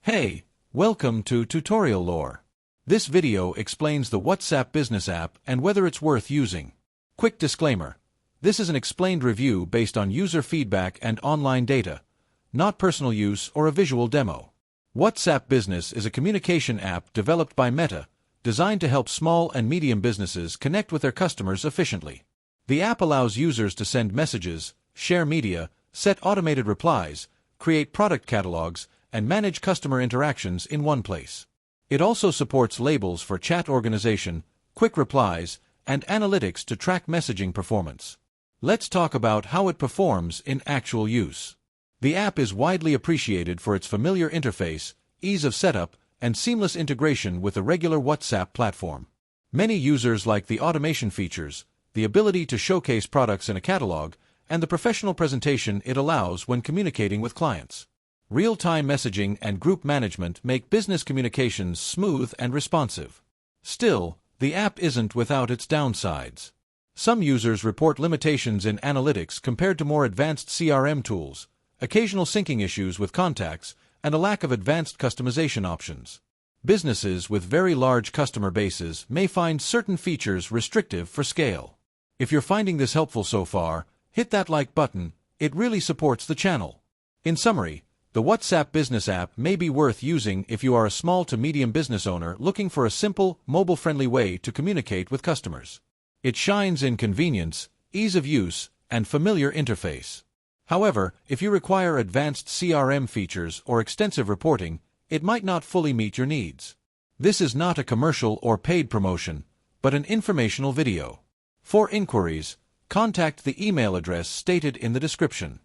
Hey, welcome to Tutorial Lore. This video explains the WhatsApp Business app and whether it's worth using. Quick disclaimer. This is an explained review based on user feedback and online data, not personal use or a visual demo. WhatsApp Business is a communication app developed by Meta, designed to help small and medium businesses connect with their customers efficiently. The app allows users to send messages, share media, set automated replies, create product catalogs, and manage customer interactions in one place. It also supports labels for chat organization, quick replies, and analytics to track messaging performance. Let's talk about how it performs in actual use. The app is widely appreciated for its familiar interface, ease of setup, and seamless integration with the regular WhatsApp platform. Many users like the automation features, the ability to showcase products in a catalog, and the professional presentation it allows when communicating with clients. Real-time messaging and group management make business communications smooth and responsive. Still, the app isn't without its downsides. Some users report limitations in analytics compared to more advanced CRM tools, occasional syncing issues with contacts, and a lack of advanced customization options. Businesses with very large customer bases may find certain features restrictive for scale. If you're finding this helpful so far, hit that like button. It really supports the channel. In summary, the WhatsApp Business app may be worth using if you are a small to medium business owner looking for a simple, mobile-friendly way to communicate with customers. It shines in convenience, ease of use, and familiar interface. However, if you require advanced CRM features or extensive reporting, it might not fully meet your needs. This is not a commercial or paid promotion, but an informational video. For inquiries, contact the email address stated in the description.